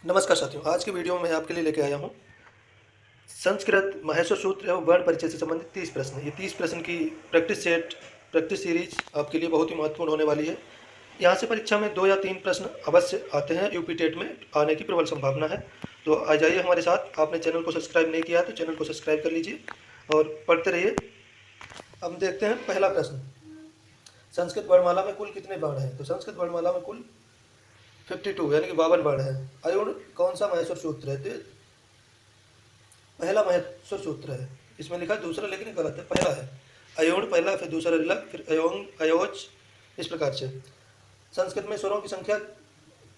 नमस्कार साथियों, आज की वीडियो में मैं आपके लिए लेके आया हूँ संस्कृत महेश्वर सूत्र एवं वर्ण परिचय से संबंधित 30 प्रश्न। ये 30 प्रश्न की प्रैक्टिस सीरीज आपके लिए बहुत ही महत्वपूर्ण होने वाली है। यहाँ से परीक्षा में 2 या 3 प्रश्न अवश्य आते हैं। यूपी टेट में आने की प्रबल संभावना है। तो आ जाइए हमारे साथ। आपने चैनल को सब्सक्राइब नहीं किया है तो चैनल को सब्सक्राइब कर लीजिए और पढ़ते रहिए। अब देखते हैं पहला प्रश्न, संस्कृत वर्णमाला में कुल कितने वर्ण हैं? तो संस्कृत वर्णमाला में कुल 52 यानी कि 52 वर्ण है। अयुण कौन सा महेश्वर सूत्र है? तो पहला महेश्वर सूत्र है। इसमें लिखा दूसरा लेकिन गलत है, पहला है अयोण पहला, फिर दूसरा रिलक, फिर अयोंग अयोच, इस प्रकार से। संस्कृत में स्वरों की संख्या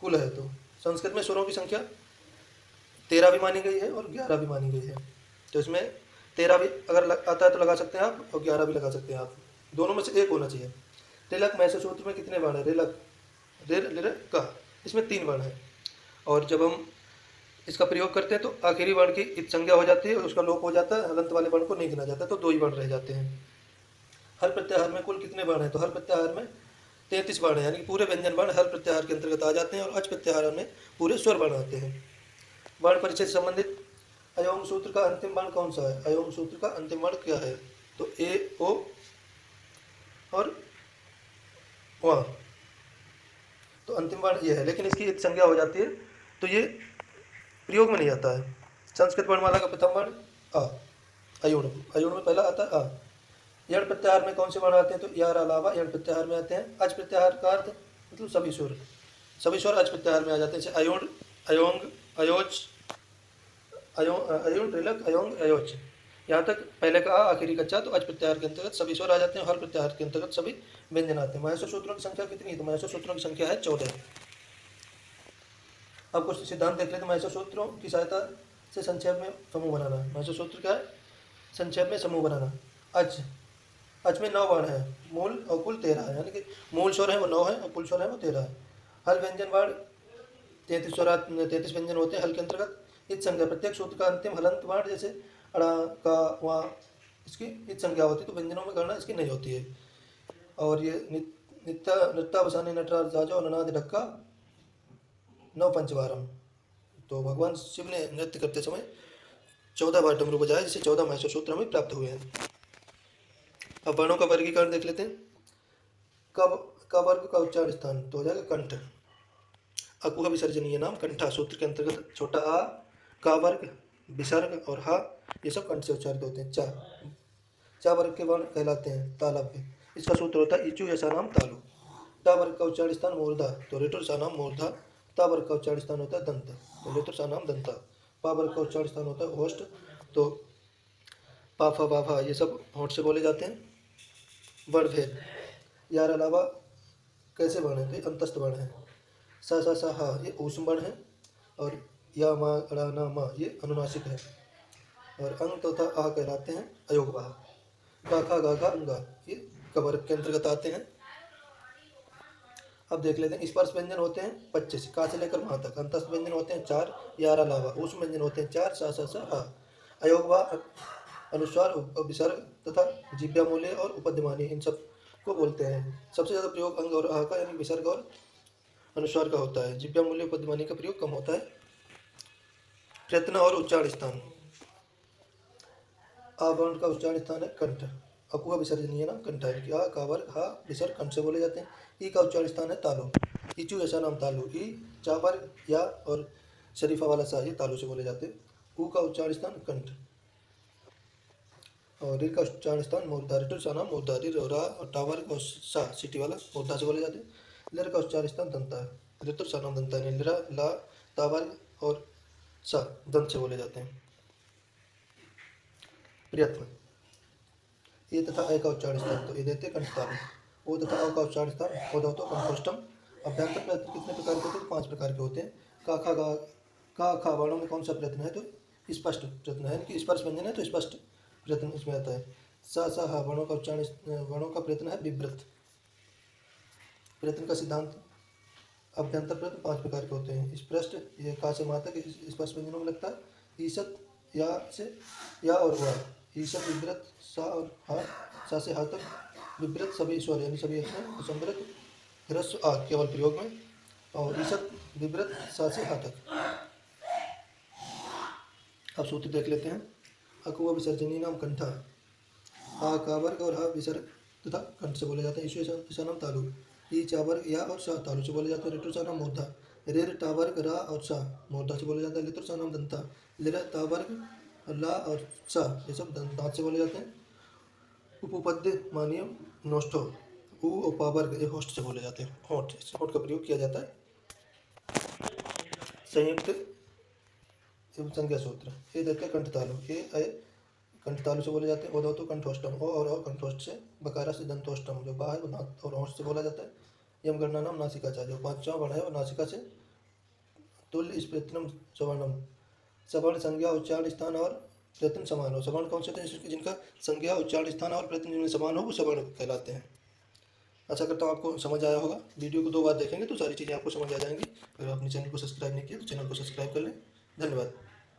कुल है, तो संस्कृत में स्वरों की संख्या 13 भी मानी गई है और 11 भी मानी गई है। तो इसमें 13 भी अगर आता है तो लगा सकते हैं आप, और 11 भी लगा सकते हैं आप, दोनों में से एक होना चाहिए। रिलक महेश्वर सूत्र में कितने वर्ण है? रिलक का इसमें 3 वर्ण है, और जब हम इसका प्रयोग करते हैं तो आखिरी वर्ण की इत संज्ञा हो जाती है और उसका लोप हो जाता है। हलंत वाले वर्ण को नहीं गिना जाता, तो 2 ही वर्ण रह जाते हैं। हर प्रत्याहार में कुल कितने वर्ण हैं? तो हर प्रत्याहार में 33 वर्ण है, यानी कि पूरे व्यंजन वर्ण हर प्रत्याहार के अंतर्गत आ जाते हैं, और अच प्रत्याहार में पूरे स्वर वर्ण आते हैं। वर्ण परिचय से संबंधित अयोंग सूत्र का अंतिम वर्ण कौन सा है? अयोंग सूत्र का अंतिम वर्ण क्या है? तो ए ओ और व। तो अंतिम वर्ण ये है, लेकिन इसकी इत संज्ञा हो जाती है तो ये प्रयोग में नहीं आता है। संस्कृत वर्णमाला का प्रथम वर्ण अ, अयुण में पहला आता है अ। यण प्रत्याहार में कौन से वर्ण आते हैं? तो यार अलावा यण प्रत्याहार में आते हैं। अच प्रत्याहार का अर्थ मतलब सभी स्वर अच प्रत्याहार में आ जाते हैं, जैसे अयुण, अयोंग, अयोच, अयुण, रिलक, अयोंग, अयोच। यहाँ तक पहले का आ, आखिरी का चा, तो अच प्रत्याहार के अंतर्गत सभी स्वर आ जाते हैं। हर प्रत्याहार के अंतर्गत सभी व्यंजन आते हैं। महेश्वर सूत्रों की संख्या कितनी है? तो महेश्वर सूत्रों की संख्या है 14। अब कुछ सिद्धांत देख लेते हैं महेश्वर सूत्रों की सहायता से संक्षेप में समूह बनाना। महेश्वर सूत्र क्या है? संक्षेप में समूह बनाना। अच में 9 वर्ण है, मूल और कुल 13 है, यानी कि मूल स्वर है वो 9 है और कुल स्वर है वो 13 है। हल व्यंजन वर्ण 33 व्यंजन होते हैं हल के अंतर्गत। इत संज्ञा प्रत्येक सूत्र का अंतिम हलंत वर्ण, जैसे अड़ा का वा, इसकी इत संज्ञा होती है, तो व्यंजनों में गणना इसकी नहीं होती है। और ये नृत्ता बसाने नटराज जाजो ननाद ढक्का 9 पंचवारम। तो भगवान शिव ने नृत्य करते समय 14 बार डमरू बजाया, जिसे 14 महेश्वर सूत्र हमें प्राप्त हुए हैं। अब वर्णों का वर्गीकरण देख लेते हैं। कब का वर्ग का उच्चारण स्थान तो हो जाएगा कंठ। अकुह विसर्जनीय नाम कंठा सूत्र के अंतर्गत छोटा आ, का वर्ग, विसर्ग और हा, ये सब कंठ से उच्चारित होते हैं। चा वर्ग के वर्ण कहलाते हैं तालव्य। इसका सूत्र होता है इचु यशा नाम तालु। टा वर्ग का उच्चारण स्थान मूर्धा, तो रेटुर सा नाम मूर्धा। ता वर्ग का उच्चारण स्थान होता है दंत, तो लेतुर सा नाम दंता। पा वर्ग का उच्चारण स्थान होता है होष्ट, तो पाफा बाफा, ये सब होठ से बोले जाते हैं। वर्ण भेद यार अलावा कैसे वर्ण है? तो अंतस्थ वर्ण है। सा हा ये ऊष्म वर्ण है, और या मा अड़ा ना मा ये अनुनासिक है, और अंग तथा आ कहलाते हैं अयोगवाह। का खा गा घा अंगा ये कवर्ग के अंतर्गत आते हैं। अब देख लेते हैं स्पर्श व्यंजन होते हैं 25 का से लेकर माह तक। अंतस्थ व्यंजन होते हैं 4 यार अलावा। ऊष्म व्यंजन होते हैं 4 सा हा। अयोगवाह अनुस्वार विसर्ग तथा जिभ्या मूल्य और उपद्यमानी, इन सब को बोलते हैं। सबसे ज़्यादा प्रयोग अंग और आ का यानी विसर्ग और अनुस्वार का होता है। जिभ्या मूल्य उपद्यमानी का प्रयोग कम होता है। प्रयत्न और उच्चारण स्थान। आ वर्ण का उच्चारण स्थान है कंठ। अकुह विसर्जनीय नाम कंठ है, कि आ का वर्ग हा विसर्ग कंठ से बोले जाते हैं। ई का उच्चारण स्थान है तालु। इचु ऐसा नाम तालु। ई चा वर्ग या और शरीफा वाला सा ये तालु से बोले जाते हैं। ऊ का उच्चारण स्थान कंठ, और रीर का उच्चारण स्थान मूर्धा। रिटुर सा नाम मूर्धा। रीर और रा और टा वर्ग और सा सिटी वाला मूर्धा से बोले जाते हैं। लिर का उच्चारण स्थान दंता है। ऋतुर सा नाम दंता है। लिरा ला ता वर्ग और सा दंत से बोले जाते हैं। प्रयत्न ए तथा ए का उच्चारण स्थान तो ए देते कंठतालु। ओ तथा अ का उच्चारण स्थान ओ तो कंठोष्टम। अभ्यंतर प्रयत्न कितने प्रकार के होते हैं? 5 प्रकार के होते हैं। का खा वर्णों में कौन सा प्रयत्न है? तो स्पष्ट प्रयत्न है, कि स्पर्श व्यंजन है तो स्पष्ट प्रयत्न इसमें आता है। सा हा वर्णों का उच्चारण वर्णों का प्रयत्न है विव्रत। प्रयत्न का सिद्धांत अभ्यंतर प्रयत्न 5 प्रकार के होते हैं। स्पष्ट ये का से माता के स्पर्श व्यंजनों में लगता है। ईसत या से या और हुआ। ईसत विव्रत सा और हा, सा से हा तक विव्रत सभी स्वर यानी सभी अक्षर संवृत ह्रस्व आ केवल प्रयोग में, और ईसत विव्रत सा से हा तक। अब सूत्र देख लेते हैं। अकुआ विसर्जनी नाम कंठा, आ का वर्ग और हा विसर्ग तथा कंठ से बोले जाते हैं। ईश्वर नाम तालु, ई चा वर्ग या और सा तालु से बोले जाते हैं। ऋतु नाम मूर्धा, रेर टा वर्ग रा और सा मूर्धा से बोले जाता है। लितुर नाम दंता, लिर ता वर्ग ला और सा ये सब दांत से बोले जाते हैं। उपपद्य मानिय नोष्ठो, ऊ और पा वर्ग ये होस्ट से बोले जाते हैं। होठ, होठ का प्रयोग किया जाता है। संयुक्त संज्ञा सूत्र ये देते हैं। कंठतालु ये अय कंठतालु से बोले जाते हैं। ओदो तो कंठोष्टम, ओ और कंठोष्ट से, बकारा से दंतोष्टम जो बा है वो दांत और होंठ से बोला जाता है। यम गणना नाम नासिका चा जो पांचवा वर्ण है और नासिका से तुल्य स्प्रयत्नम सवर्णम, सवर्ण संज्ञा उच्चारण स्थान और प्रयत्न समान हो। सवर्ण कौन से थे जिनका संज्ञा उच्चारण स्थान और प्रयत्न जिनमें समान हो वो सवर्ण कहलाते हैं। आशा करता हूँ आपको समझ आया होगा। वीडियो को 2 बार देखेंगे तो सारी चीज़ें आपको समझ आ जाएंगी। अगर आपने चैनल को सब्सक्राइब नहीं किया तो चैनल को सब्सक्राइब कर लें। धन्यवाद।